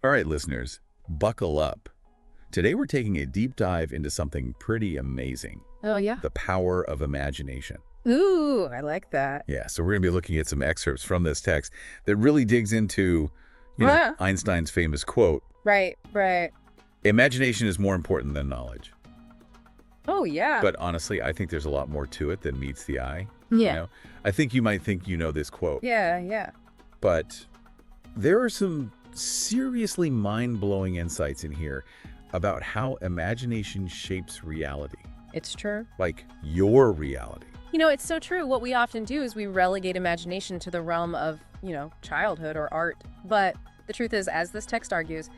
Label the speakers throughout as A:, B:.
A: All right, listeners, buckle up. Today we're taking a deep dive into something pretty amazing.
B: Oh, yeah?
A: The power of imagination.
B: Ooh, I like that.
A: Yeah, so we're going to be looking at some excerpts from this text that really digs into,
B: Ah.
A: Einstein's famous quote,
B: Right.
A: imagination is more important than knowledge.
B: Oh, yeah.
A: But honestly, I think there's a lot more to it than meets the eye.
B: Yeah.
A: I think you might think you know this quote.
B: Yeah.
A: But there are some seriously mind-blowing insights in here about how imagination shapes reality.
B: It's true.
A: Like your reality.
B: It's so true. What we often do is we relegate imagination to the realm of, childhood or art. But the truth is, as this text argues,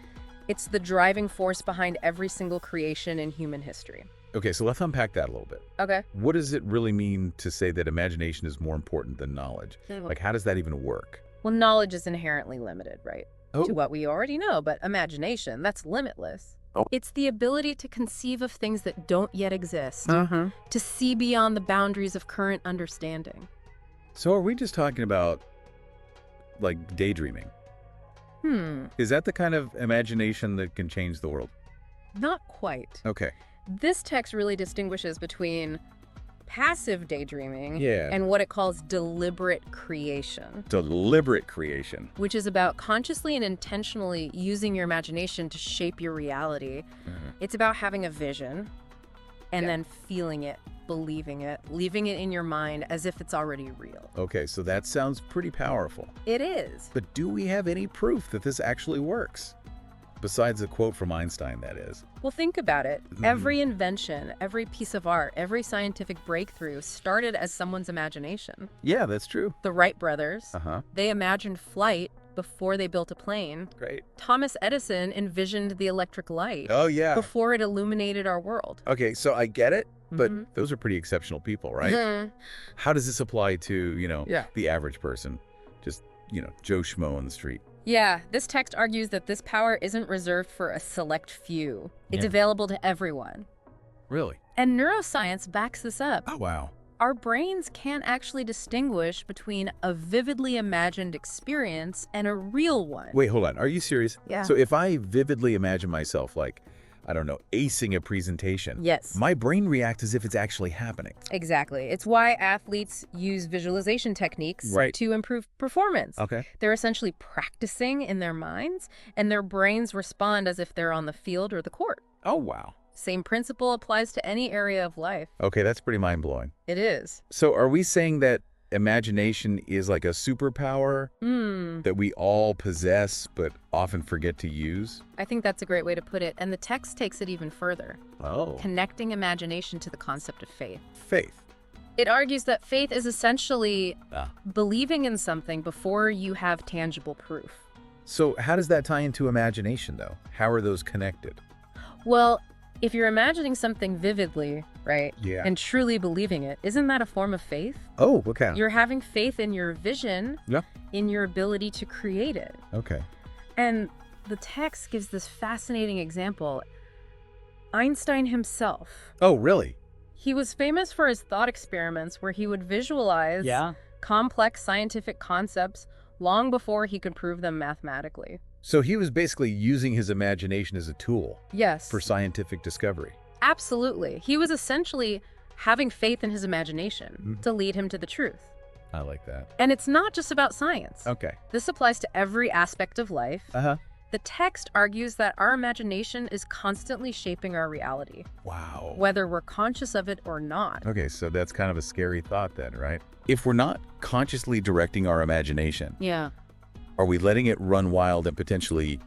B: it's the driving force behind every single creation in human history.
A: Okay, so let's unpack that a little bit.
B: Okay.
A: What does it really mean to say that imagination is more important than knowledge? Like, how does that even work?
B: Well, knowledge is inherently limited, right?
A: Oh.
B: To what we already know, but imagination, that's limitless.
A: Oh.
B: It's the ability to conceive of things that don't yet exist,
A: Uh-huh.
B: to see beyond the boundaries of current understanding.
A: So are we just talking about, like, daydreaming? Is that the kind of imagination that can change the world?
B: Not quite.
A: Okay.
B: This text really distinguishes between passive daydreaming
A: Yeah.
B: and what it calls deliberate creation,
A: Deliberate creation.
B: which is about consciously and intentionally using your imagination to shape your reality. It's about having a vision and then feeling it, believing it, leaving it in your mind as if it's already real.
A: Okay, so that sounds pretty powerful.
B: It is.
A: But do we have any proof that this actually works? Besides the quote from Einstein, that is.
B: Well, think about it. Every invention, every piece of art, every scientific breakthrough started as someone's imagination.
A: Yeah, that's true.
B: The Wright brothers,
A: Uh-huh.
B: they imagined flight before they built a plane.
A: Great.
B: Thomas Edison envisioned the electric light
A: Oh, yeah.
B: before it illuminated our world.
A: Okay, so I get it, but those are pretty exceptional people, right?
B: Mhm.
A: How does this apply to,
B: Yeah.
A: the average person? Just, Joe Schmo on the street.
B: Yeah, this text argues that this power isn't reserved for a select few. It's
A: Yeah.
B: available to everyone.
A: Really?
B: And neuroscience backs this up.
A: Oh, wow.
B: Our brains can't actually distinguish between a vividly imagined experience and a real one.
A: Wait, hold on. Are you serious?
B: Yeah.
A: So if I vividly imagine myself, like, I don't know, acing a presentation,
B: Yes.
A: my brain reacts as if it's actually happening.
B: Exactly. It's why athletes use visualization techniques
A: Right.
B: to improve performance.
A: Okay.
B: They're essentially practicing in their minds, and their brains respond as if they're on the field or the court.
A: Oh, wow.
B: Same principle applies to any area of life.
A: Okay, that's pretty mind-blowing.
B: It is.
A: So are we saying that imagination is like a superpower that we all possess but often forget to use?
B: I think that's a great way to put it, and the text takes it even further,
A: Oh.
B: connecting imagination to the concept of faith.
A: Faith.
B: It argues that faith is essentially
A: Ah.
B: believing in something before you have tangible proof.
A: So how does that tie into imagination, though? How are those connected?
B: Well, if you're imagining something vividly, right,
A: Yeah.
B: and truly believing it, isn't that a form of faith?
A: Oh, what kind?
B: You're having faith in your vision,
A: Yeah.
B: in your ability to create it.
A: Okay.
B: And the text gives this fascinating example. Einstein himself,
A: Oh, really?
B: he was famous for his thought experiments where he would visualize complex scientific concepts long before he could prove them mathematically.
A: So he was basically using his imagination as a tool
B: Yes.
A: for scientific discovery.
B: Absolutely. He was essentially having faith in his imagination to lead him to the truth.
A: I like that.
B: And it's not just about science.
A: Okay.
B: This applies to every aspect of life.
A: Uh-huh.
B: The text argues that our imagination is constantly shaping our reality,
A: Wow.
B: whether we're conscious of it or not.
A: Okay, so that's kind of a scary thought then, right? If we're not consciously directing our imagination,
B: Yeah.
A: are we letting it run wild and potentially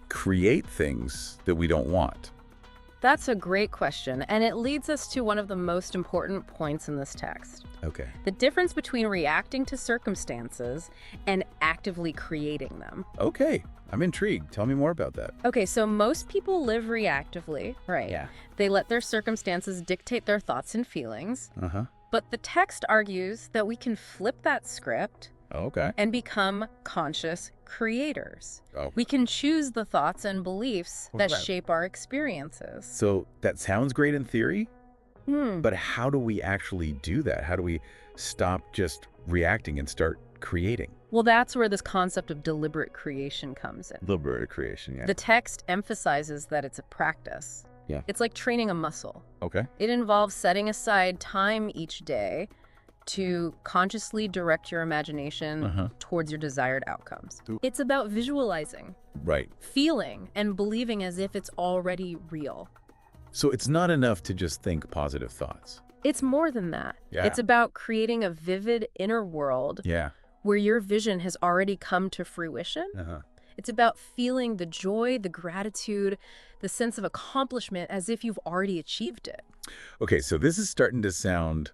A: create things that we don't want?
B: That's a great question, and it leads us to one of the most important points in this text.
A: Okay.
B: The difference between reacting to circumstances and actively creating them.
A: Okay. I'm intrigued. Tell me more about that.
B: Okay, so most people live reactively, right?
A: Yeah.
B: They let their circumstances dictate their thoughts and feelings.
A: Uh-huh.
B: But the text argues that we can flip that script
A: Okay.
B: and become conscious creators.
A: Oh.
B: We can choose the thoughts and beliefs that
A: Right.
B: shape our experiences.
A: So that sounds great in theory,
B: Hmm.
A: but how do we actually do that? How do we stop just reacting and start creating?
B: Well, that's where this concept of deliberate creation comes in.
A: Deliberate creation, yeah.
B: The text emphasizes that it's a practice.
A: Yeah.
B: It's like training a muscle.
A: Okay.
B: It involves setting aside time each day to consciously direct your imagination towards your desired outcomes. It's about visualizing,
A: Right.
B: feeling, and believing as if it's already real.
A: So it's not enough to just think positive thoughts.
B: It's more than that.
A: Yeah.
B: It's about creating a vivid inner world
A: Yeah.
B: where your vision has already come to fruition. It's about feeling the joy, the gratitude, the sense of accomplishment as if you've already achieved it.
A: Okay, so this is starting to sound,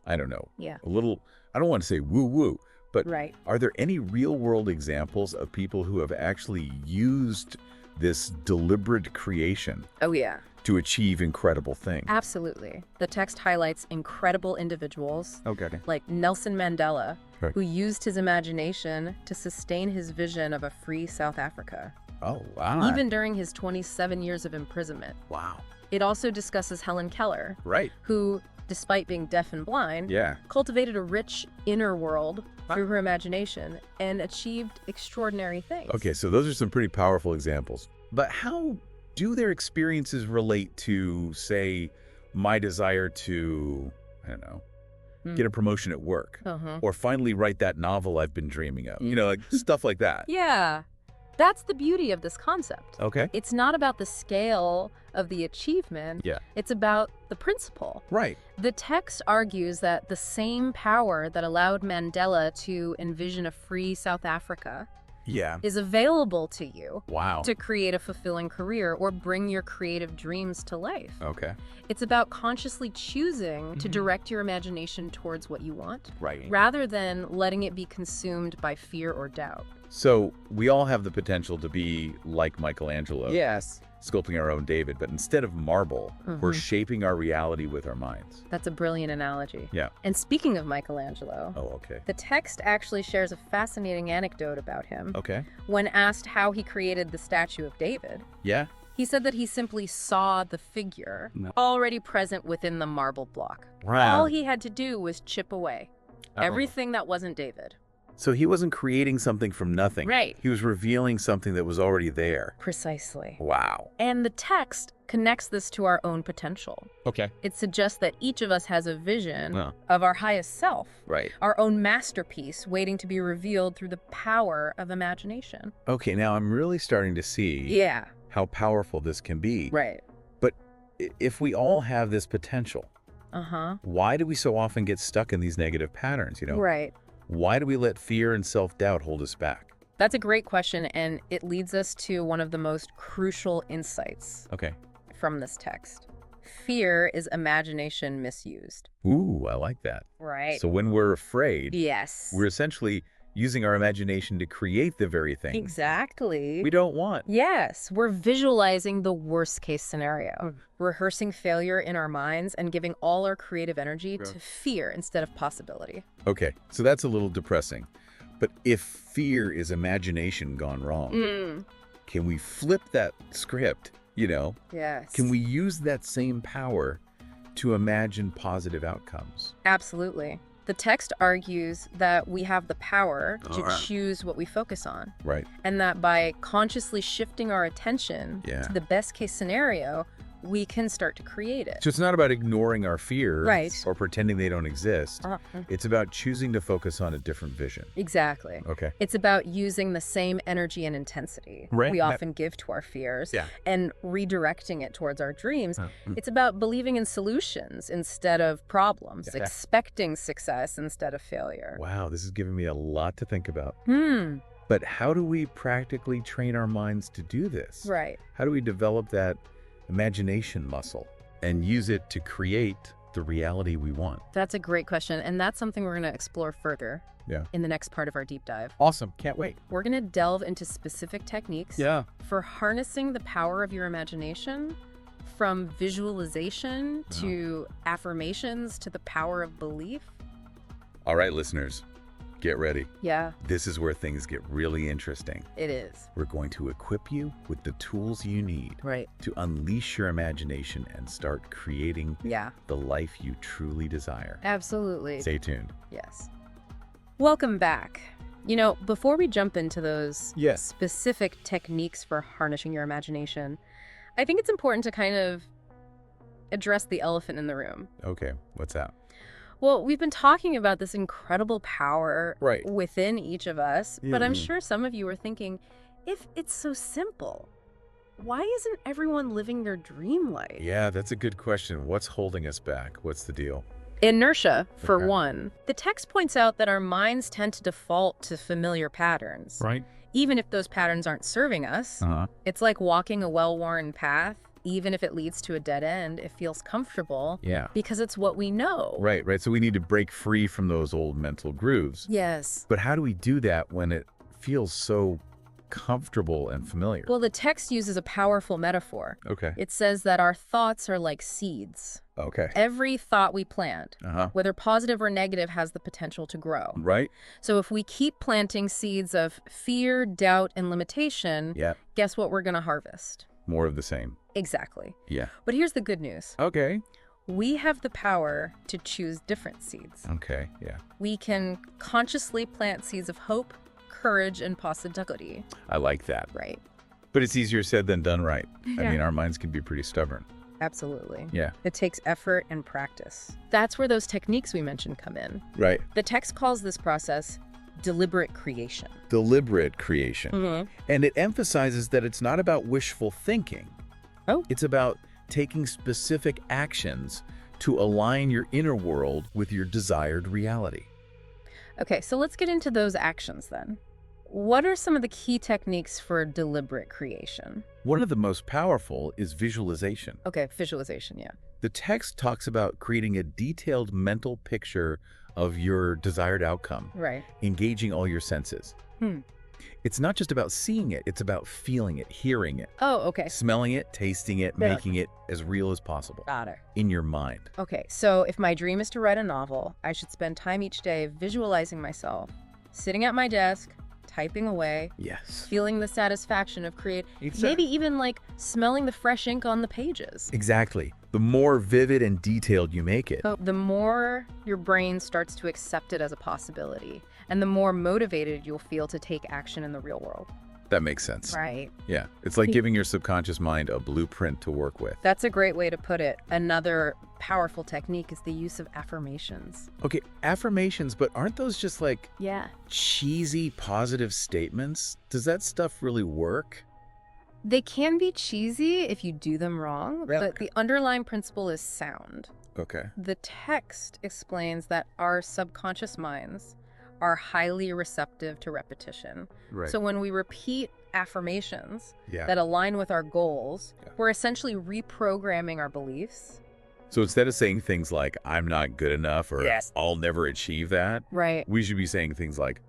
A: I don't know,
B: Yeah.
A: a little, I don't want to say woo-woo, but
B: Right.
A: are there any real-world examples of people who have actually used this deliberate creation
B: Oh, yeah.
A: to achieve incredible things?
B: Absolutely. The text highlights incredible individuals
A: Okay.
B: like Nelson Mandela,
A: Right.
B: who used his imagination to sustain his vision of a free South Africa,
A: Oh, wow.
B: even during his 27 years of imprisonment.
A: Wow.
B: It also discusses Helen Keller,
A: Right.
B: who, despite being deaf and blind,
A: Yeah.
B: cultivated a rich inner world through her imagination and achieved extraordinary things.
A: Okay, so those are some pretty powerful examples. But how do their experiences relate to, say, my desire to, I don't know, get a promotion at work or finally write that novel I've been dreaming of? You know, like stuff like that.
B: Yeah. That's the beauty of this concept.
A: Okay.
B: It's not about the scale of the achievement.
A: Yeah.
B: It's about the principle.
A: Right.
B: The text argues that the same power that allowed Mandela to envision a free South Africa
A: Yeah.
B: is available to you
A: Wow.
B: to create a fulfilling career or bring your creative dreams to life.
A: Okay.
B: It's about consciously choosing to direct your imagination towards what you want,
A: Right.
B: rather than letting it be consumed by fear or doubt.
A: So we all have the potential to be like Michelangelo.
C: Yes.
A: Sculpting our own David, but instead of marble, we're shaping our reality with our minds.
B: That's a brilliant analogy.
A: Yeah.
B: And speaking of Michelangelo,
A: Oh, okay.
B: the text actually shares a fascinating anecdote about him.
A: Okay.
B: When asked how he created the statue of David,
A: Yeah.
B: he said that he simply saw the figure already present within the marble block.
A: Wow.
B: All he had to do was chip away everything that wasn't David.
A: So he wasn't creating something from nothing.
B: Right.
A: He was revealing something that was already there.
B: Precisely.
A: Wow.
B: And the text connects this to our own potential.
C: Okay.
B: It suggests that each of us has a vision
A: Yeah.
B: of our highest self,
A: Right.
B: our own masterpiece waiting to be revealed through the power of imagination.
A: Okay, now I'm really starting to see
B: Yeah.
A: how powerful this can be.
B: Right.
A: But if we all have this potential,
B: Uh-huh.
A: why do we so often get stuck in these negative patterns, you know?
B: Right.
A: Why do we let fear and self-doubt hold us back?
B: That's a great question, and it leads us to one of the most crucial insights
A: Okay.
B: from this text. Fear is imagination misused.
A: Ooh, I like that.
B: Right.
A: So when we're afraid,
B: Yes.
A: we're essentially using our imagination to create the very thing
B: Exactly.
A: we don't want.
B: Yes, we're visualizing the worst case scenario, rehearsing failure in our minds and giving all our creative energy to fear instead of possibility.
A: Okay, so that's a little depressing. But if fear is imagination gone wrong, can we flip that script, you know?
B: Yes.
A: Can we use that same power to imagine positive outcomes?
B: Absolutely. The text argues that we have the power to
A: All right.
B: choose what we focus on,
A: Right.
B: and that by consciously shifting our attention
A: Yeah.
B: to the best case scenario, we can start to create it.
A: So it's not about ignoring our fears
B: Right.
A: or pretending they don't exist. It's about choosing to focus on a different vision.
B: Exactly.
A: Okay.
B: It's about using the same energy and intensity
A: Right.
B: we often give to our fears
A: Yeah.
B: and redirecting it towards our dreams.
A: Mm.
B: It's about believing in solutions instead of problems,
A: Yeah.
B: expecting success instead of failure.
A: Wow, this is giving me a lot to think about.
B: Hmm.
A: But how do we practically train our minds to do this?
B: Right.
A: How do we develop that imagination muscle and use it to create the reality we want?
B: That's a great question. And that's something we're going to explore further
A: Yeah.
B: in the next part of our deep dive.
C: Awesome. Can't wait.
B: We're going to delve into specific techniques
C: Yeah.
B: for harnessing the power of your imagination, from visualization to affirmations to the power of belief.
A: All right, listeners, get ready.
B: Yeah,
A: This is where things get really interesting.
B: it is.
A: We're going to equip you with the tools you need
B: Right.
A: to unleash your imagination and start creating
B: Yeah,
A: the life you truly desire.
B: absolutely.
A: Stay tuned.
B: Yes. Welcome back. You know, before we jump into those
A: Yes.
B: specific techniques for harnessing your imagination, I think it's important to kind of address the elephant in the room.
A: Okay, what's that?
B: Well, we've been talking about this incredible power
A: Right.
B: within each of us, but I'm
A: Mhm.
B: sure some of you are thinking, if it's so simple, why isn't everyone living their dream life?
A: Yeah, that's a good question. What's holding us back? What's the deal?
B: Inertia, for
A: Okay.
B: one. The text points out that our minds tend to default to familiar patterns.
A: Right.
B: Even if those patterns aren't serving us.
A: Uh-huh.
B: It's like walking a well-worn path. Even if it leads to a dead end, it feels comfortable
A: Yeah.
B: because it's what we know.
A: Right. So we need to break free from those old mental grooves.
B: Yes.
A: But how do we do that when it feels so comfortable and familiar?
B: Well, the text uses a powerful metaphor.
A: Okay.
B: It says that our thoughts are like seeds.
A: Okay.
B: Every thought we plant,
A: Uh-huh.
B: whether positive or negative, has the potential to grow.
A: Right?
B: So if we keep planting seeds of fear, doubt, and limitation,
A: Yeah.
B: guess what we're going to harvest?
A: More of the same.
B: Exactly.
A: Yeah.
B: But here's the good news.
A: Okay.
B: We have the power to choose different seeds.
A: Okay. Yeah.
B: We can consciously plant seeds of hope, courage, and possibility,
A: I like that.
B: right?
A: But it's easier said than done, right? I
B: Yeah.
A: mean, our minds can be pretty stubborn.
B: Absolutely.
A: Yeah.
B: It takes effort and practice. That's where those techniques we mentioned come in.
A: Right.
B: The text calls this process deliberate creation.
A: Deliberate creation.
B: Mm-hmm.
A: And it emphasizes that it's not about wishful thinking.
B: Oh.
A: It's about taking specific actions to align your inner world with your desired reality.
B: Okay, so let's get into those actions then. What are some of the key techniques for deliberate creation?
A: One of the most powerful is visualization.
B: Okay, visualization, yeah.
A: The text talks about creating a detailed mental picture of your desired outcome,
B: Right.
A: engaging all your senses. It's not just about seeing it, it's about feeling it, hearing it,
B: Oh, okay.
A: smelling it, tasting it,
B: Yeah.
A: making it as real as possible
B: Got it.
A: in your mind.
B: Okay, so if my dream is to write a novel, I should spend time each day visualizing myself, sitting at my desk, typing away,
A: Yes.
B: feeling the satisfaction of
A: It's
B: maybe even like smelling the fresh ink on the pages.
A: Exactly. The more vivid and detailed you make it.
B: So the more your brain starts to accept it as a possibility, and the more motivated you'll feel to take action in the real world.
A: That makes sense.
B: Right.
A: Yeah. It's like giving your subconscious mind a blueprint to work with.
B: That's a great way to put it. Another powerful technique is the use of affirmations.
A: Okay, affirmations, but aren't those just like
B: Yeah.
A: cheesy positive statements? Does that stuff really work?
B: They can be cheesy if you do them wrong,
A: Yeah.
B: but the underlying principle is sound.
A: Okay.
B: The text explains that our subconscious minds are highly receptive to repetition.
A: Right.
B: So when we repeat affirmations
A: Yeah.
B: that align with our goals,
A: Yeah.
B: we're essentially reprogramming our beliefs.
A: So instead of saying things like, I'm not good enough or
B: Yes.
A: I'll never achieve that,
B: Right.
A: we should be saying things like,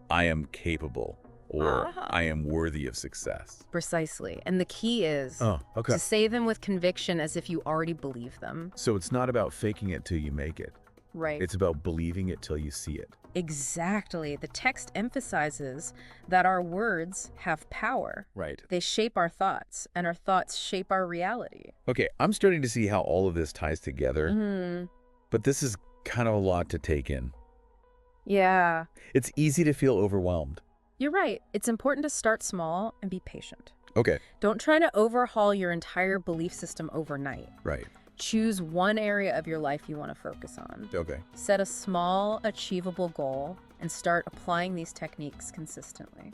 A: I am capable or
B: Uh-huh.
A: I am worthy of success.
B: Precisely. And the key is
A: Oh, okay.
B: to say them with conviction as if you already believe them.
A: So it's not about faking it till you make it.
B: Right.
A: It's about believing it till you see it.
B: Exactly. The text emphasizes that our words have power.
A: Right.
B: They shape our thoughts, and our thoughts shape our reality.
A: Okay, I'm starting to see how all of this ties together,
B: Mm-hmm.
A: but this is kind of a lot to take in.
B: Yeah.
A: It's easy to feel overwhelmed.
B: You're right. It's important to start small and be patient.
A: Okay,
B: Don't try to overhaul your entire belief system overnight.
A: right.
B: Choose one area of your life you want to focus on.
A: Okay.
B: Set a small, achievable goal and start applying these techniques consistently.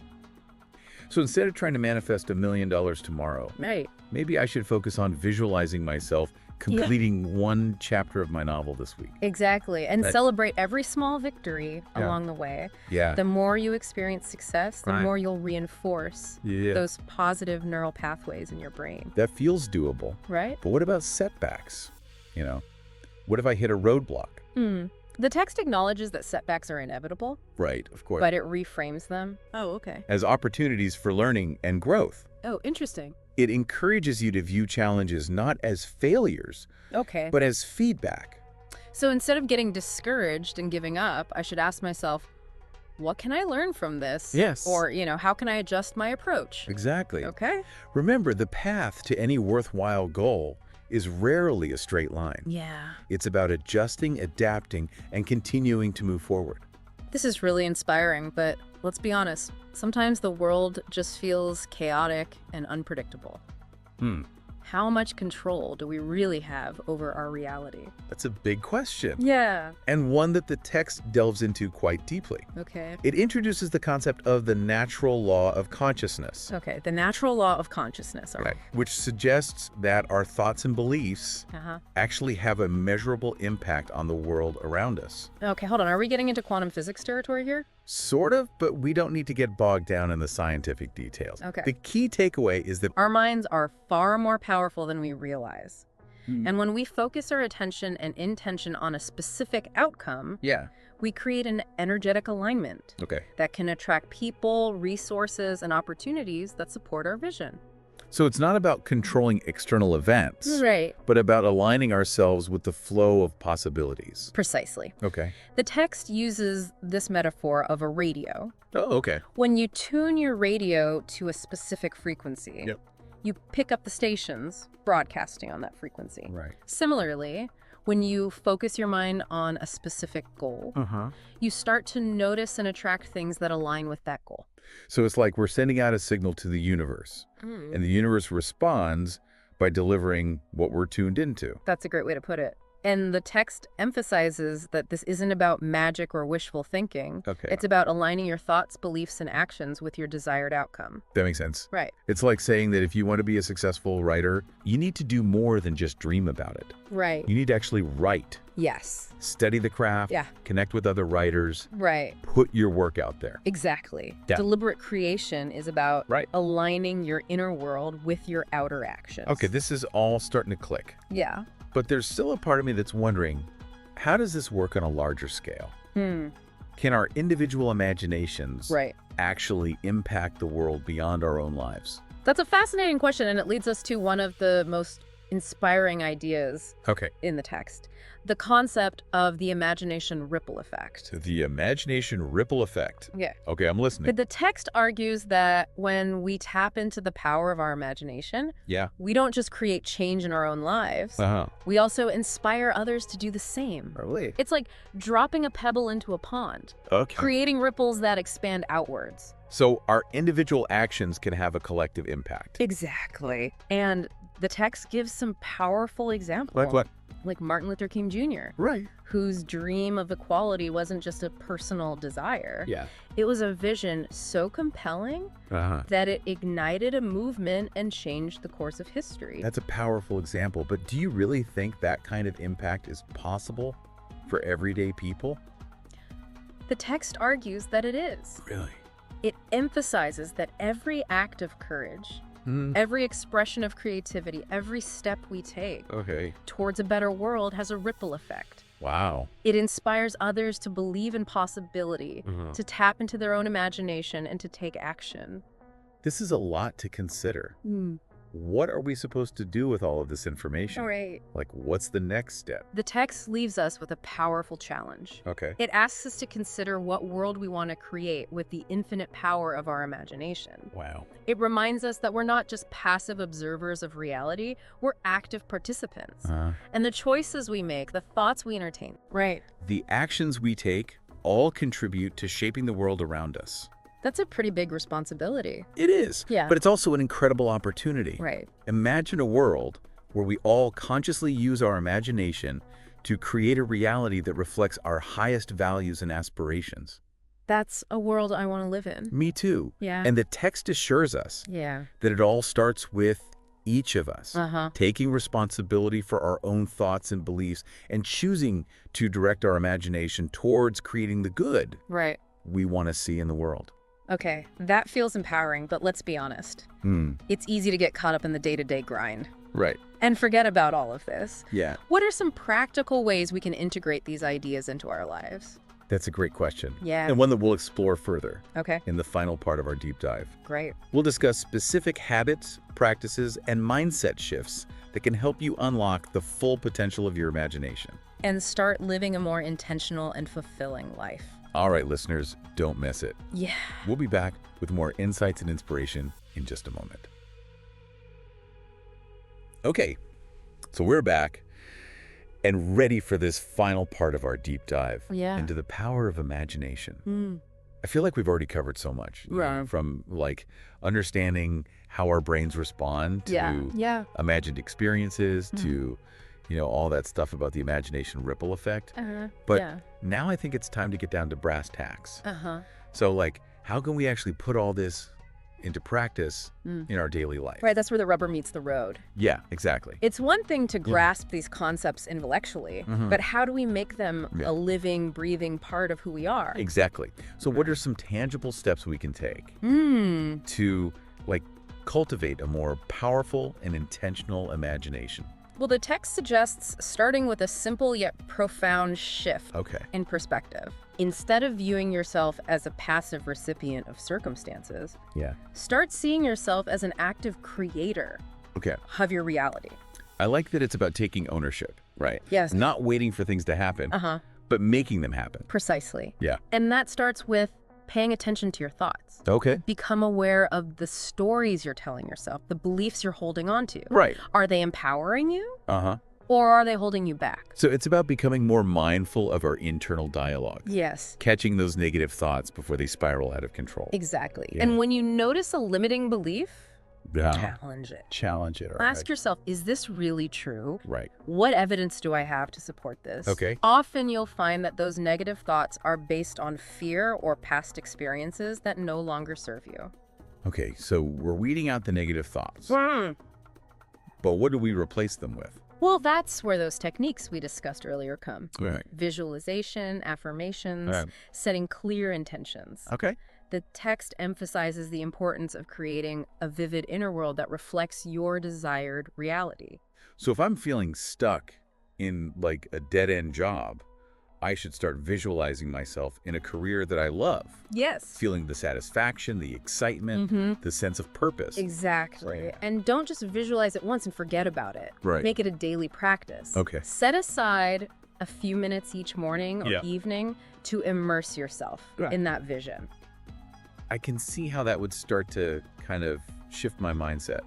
A: So instead of trying to manifest $1 million tomorrow,
B: Right.
A: maybe I should focus on visualizing myself completing one chapter of my novel this week.
B: Exactly. And
A: That-
B: celebrate every small victory
A: Yeah.
B: along the way.
A: Yeah.
B: The more you experience success, the
A: Right.
B: more you'll reinforce
A: Yeah.
B: those positive neural pathways in your brain.
A: That feels doable.
B: Right?
A: But what about setbacks? You know, what if I hit a roadblock?
B: The text acknowledges that setbacks are inevitable,
A: Right, of course.
B: but it reframes them. Oh, okay.
A: As opportunities for learning and growth.
B: Oh, interesting.
A: It encourages you to view challenges not as failures,
B: Okay.
A: but as feedback.
B: So instead of getting discouraged and giving up, I should ask myself, what can I learn from this?
A: Yes.
B: Or, how can I adjust my approach?
A: Exactly.
B: Okay.
A: Remember, the path to any worthwhile goal is rarely a straight line.
B: Yeah.
A: It's about adjusting, adapting, and continuing to move forward.
B: This is really inspiring, but let's be honest. Sometimes the world just feels chaotic and unpredictable. How much control do we really have over our reality?
A: That's a big question.
B: Yeah.
A: And one that the text delves into quite deeply.
B: Okay.
A: It introduces the concept of the natural law of consciousness.
B: Okay, the natural law of consciousness. All right.
A: Which suggests that our thoughts and beliefs actually have a measurable impact on the world around us.
B: Okay, hold on. Are we getting into quantum physics territory here?
A: Sort of, but we don't need to get bogged down in the scientific details.
B: Okay.
A: The key takeaway is that
B: our minds are far more powerful than we realize. And when we focus our attention and intention on a specific outcome, we create an energetic alignment that can attract people, resources, and opportunities that support our vision.
A: So it's not about controlling external events, but about aligning ourselves with the flow of possibilities.
B: Precisely.
A: Okay.
B: The text uses this metaphor of a radio.
A: Oh, okay.
B: When you tune your radio to a specific frequency, you pick up the stations broadcasting on that frequency.
A: Right.
B: Similarly, when you focus your mind on a specific goal, you start to notice and attract things that align with that goal.
A: So it's like we're sending out a signal to the universe, and the universe responds by delivering what we're tuned into.
B: That's a great way to put it. And the text emphasizes that this isn't about magic or wishful thinking. It's about aligning your thoughts, beliefs, and actions with your desired outcome.
A: That makes sense.
B: Right.
A: It's like saying that if you want to be a successful writer, you need to do more than just dream about it.
B: Right.
A: You need to actually write.
B: Yes.
A: Study the craft. Connect with other writers.
B: Right.
A: Put your work out there.
B: Exactly. Deliberate creation is about aligning your inner world with your outer actions.
A: Okay, this is all starting to click.
B: Yeah.
A: But there's still a part of me that's wondering, how does this work on a larger scale? Can our individual imaginations actually impact the world beyond our own lives?
B: That's a fascinating question, and it leads us to one of the most inspiring ideas in the text. The concept of the imagination ripple effect.
A: The imagination ripple effect.
B: Yeah.
A: Okay, I'm listening.
B: The text argues that when we tap into the power of our imagination, we don't just create change in our own lives. We also inspire others to do the same.
A: Really?
B: It's like dropping a pebble into a pond, creating ripples that expand outwards.
A: So our individual actions can have a collective impact.
B: Exactly. And the text gives some powerful examples.
A: What?
B: Like Martin Luther King Jr.
A: Right.
B: Whose dream of equality wasn't just a personal desire.
A: Yeah.
B: It was a vision so compelling that it ignited a movement and changed the course of history.
A: That's a powerful example, but do you really think that kind of impact is possible for everyday people?
B: The text argues that it is.
A: Really?
B: It emphasizes that every act of courage, every expression of creativity, every step we take towards a better world has a ripple effect.
A: Wow.
B: It inspires others to believe in possibility, to tap into their own imagination, and to take action.
A: This is a lot to consider. What are we supposed to do with all of this information?
B: Right.
A: Like, what's the next step?
B: The text leaves us with a powerful challenge. It asks us to consider what world we want to create with the infinite power of our imagination.
A: Wow.
B: It reminds us that we're not just passive observers of reality, we're active participants. And the choices we make, the thoughts we entertain. Right.
A: The actions we take all contribute to shaping the world around us.
B: That's a pretty big responsibility.
A: It is.
B: Yeah.
A: But it's also an incredible opportunity.
B: Right.
A: Imagine a world where we all consciously use our imagination to create a reality that reflects our highest values and aspirations.
B: That's a world I want to live in.
A: Me too.
B: Yeah.
A: And the text assures us
B: that
A: it all starts with each of us taking responsibility for our own thoughts and beliefs and choosing to direct our imagination towards creating the good we want to see in the world.
B: Okay, that feels empowering, but let's be honest. It's easy to get caught up in the day-to-day grind.
A: Right.
B: And forget about all of this.
A: Yeah.
B: What are some practical ways we can integrate these ideas into our lives?
A: That's a great question.
B: Yeah.
A: And one that we'll explore further.
B: Okay.
A: In the final part of our deep dive.
B: Great.
A: We'll discuss specific habits, practices, and mindset shifts that can help you unlock the full potential of your imagination.
B: And start living a more intentional and fulfilling life.
A: All right, listeners, don't miss it.
B: Yeah.
A: We'll be back with more insights and inspiration in just a moment. Okay, so we're back and ready for this final part of our deep dive into the power of imagination. I feel like we've already covered so much.
B: Right.
A: From like understanding how our brains respond to imagined experiences to, all that stuff about the imagination ripple effect. But now I think it's time to get down to brass tacks. So like, how can we actually put all this into practice in our daily life?
B: Right, that's where the rubber meets the road.
A: Yeah, exactly.
B: It's one thing to grasp these concepts intellectually, but how do we make them a living, breathing part of who we are?
A: Exactly. So what are some tangible steps we can take to like cultivate a more powerful and intentional imagination?
B: Well, the text suggests starting with a simple yet profound shift in perspective. Instead of viewing yourself as a passive recipient of circumstances, start seeing yourself as an active creator of your reality.
A: I like that it's about taking ownership, right?
B: Yes.
A: Not waiting for things to happen, but making them happen.
B: Precisely.
A: Yeah.
B: And that starts with paying attention to your thoughts.
A: Okay.
B: Become aware of the stories you're telling yourself, the beliefs you're holding on to.
A: Right.
B: Are they empowering you? Or are they holding you back?
A: So it's about becoming more mindful of our internal dialogue.
B: Yes.
A: Catching those negative thoughts before they spiral out of control.
B: Exactly.
A: Yeah.
B: And when you notice a limiting belief, challenge it.
A: Challenge it.
B: Ask yourself, is this really true?
A: Right.
B: What evidence do I have to support this?
A: Okay.
B: Often you'll find that those negative thoughts are based on fear or past experiences that no longer serve you.
A: Okay, so we're weeding out the negative thoughts. But what do we replace them with?
B: Well, that's where those techniques we discussed earlier come.
A: Right.
B: Visualization, affirmations, setting clear intentions.
A: Okay.
B: The text emphasizes the importance of creating a vivid inner world that reflects your desired reality.
A: So if I'm feeling stuck in like a dead-end job, I should start visualizing myself in a career that I love.
B: Yes.
A: Feeling the satisfaction, the excitement, the sense of purpose.
B: Exactly.
A: Right.
B: And don't just visualize it once and forget about it.
A: Right.
B: Make it a daily practice.
A: Okay.
B: Set aside a few minutes each morning or evening to immerse yourself in that vision.
A: I can see how that would start to kind of shift my mindset.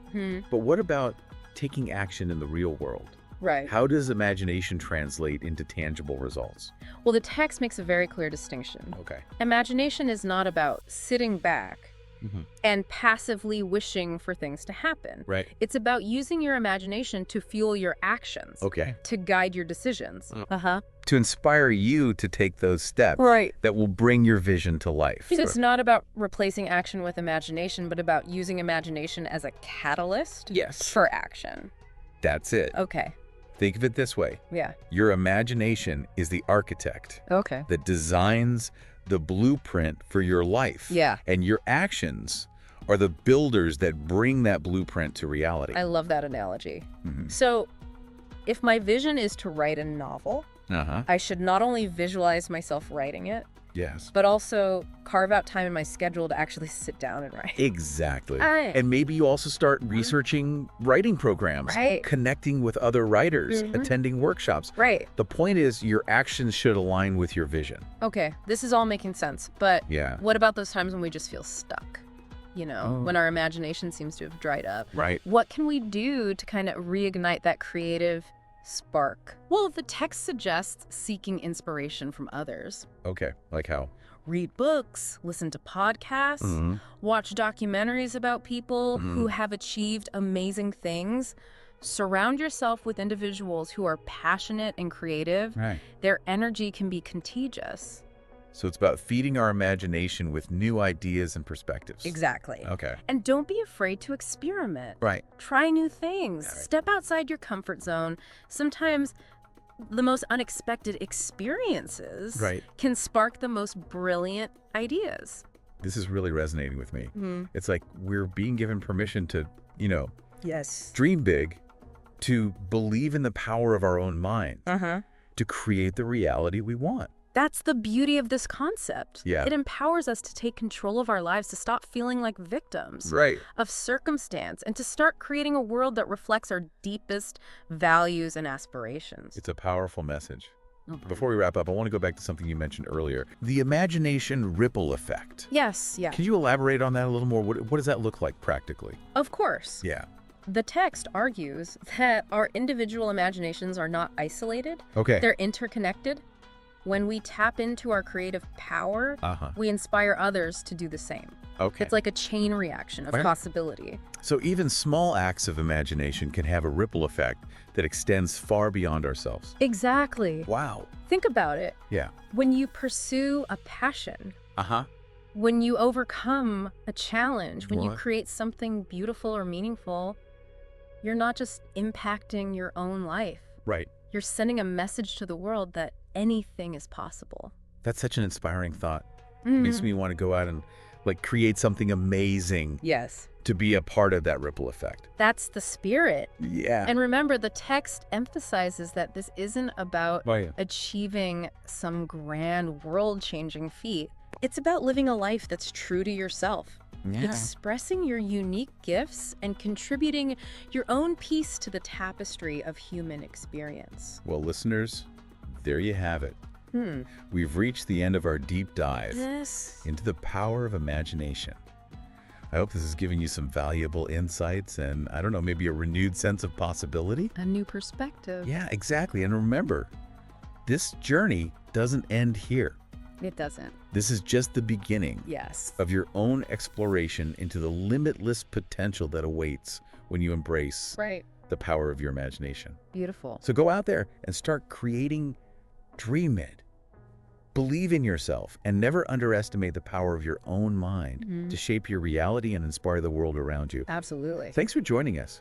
A: But what about taking action in the real world?
B: Right.
A: How does imagination translate into tangible results?
B: Well, the text makes a very clear distinction.
A: Okay.
B: Imagination is not about sitting back and passively wishing for things to happen.
A: Right.
B: It's about using your imagination to fuel your actions.
A: Okay.
B: To guide your decisions.
A: To inspire you to take those steps that will bring your vision to life.
B: So it's not about replacing action with imagination, but about using imagination as a catalyst for action.
A: That's it.
B: Okay.
A: Think of it this way.
B: Yeah.
A: Your imagination is the architect that designs the blueprint for your life.
B: Yeah.
A: And your actions are the builders that bring that blueprint to reality.
B: I love that analogy. So if my vision is to write a novel, I should not only visualize myself writing it, but also carve out time in my schedule to actually sit down and write.
A: Exactly. And maybe you also start researching writing programs, connecting with other writers, attending workshops.
B: Right.
A: The point is your actions should align with your vision.
B: Okay, this is all making sense, but what about those times when we just feel stuck? You know, when our imagination seems to have dried up.
A: Right.
B: What can we do to kind of reignite that creative spark? Well, the text suggests seeking inspiration from others.
A: Okay, like how?
B: Read books, listen to podcasts, watch documentaries about people who have achieved amazing things. Surround yourself with individuals who are passionate and creative. Their energy can be contagious.
A: So it's about feeding our imagination with new ideas and perspectives.
B: Exactly.
A: Okay.
B: And don't be afraid to experiment.
A: Right.
B: Try new things. Step outside your comfort zone. Sometimes the most unexpected experiences can spark the most brilliant ideas.
A: This is really resonating with me. It's like we're being given permission to, dream big, to believe in the power of our own mind, to create the reality we want.
B: That's the beauty of this concept.
A: Yeah.
B: It empowers us to take control of our lives, to stop feeling like victims of circumstance, and to start creating a world that reflects our deepest values and aspirations.
A: It's a powerful message. Before we wrap up, I want to go back to something you mentioned earlier, the imagination ripple effect.
B: Yes, yeah.
A: Can you elaborate on that a little more? What does that look like practically?
B: Of course.
A: Yeah.
B: The text argues that our individual imaginations are not isolated.
A: Okay.
B: They're interconnected. When we tap into our creative power, we inspire others to do the same.
A: Okay.
B: It's like a chain reaction of possibility.
A: So even small acts of imagination can have a ripple effect that extends far beyond ourselves.
B: Exactly.
A: Wow.
B: Think about it.
A: Yeah.
B: When you pursue a passion, when you overcome a challenge, when you create something beautiful or meaningful, you're not just impacting your own life.
A: Right.
B: You're sending a message to the world that anything is possible.
A: That's such an inspiring thought. It makes me want to go out and create something amazing.
B: Yes.
A: To be a part of that ripple effect.
B: That's the spirit.
A: Yeah.
B: And remember, the text emphasizes that this isn't about achieving some grand world-changing feat. It's about living a life that's true to yourself. Expressing your unique gifts and contributing your own piece to the tapestry of human experience.
A: Well, listeners, there you have it. We've reached the end of our deep dive into the power of imagination. I hope this is giving you some valuable insights and, I don't know, maybe a renewed sense of possibility.
B: A new perspective.
A: Yeah, exactly. And remember, this journey doesn't end here.
B: It doesn't.
A: This is just the beginning of your own exploration into the limitless potential that awaits when you embrace the power of your imagination.
B: Beautiful.
A: So go out there and start creating. Dream it. Believe in yourself and never underestimate the power of your own mind to shape your reality and inspire the world around you.
B: Absolutely.
A: Thanks for joining us.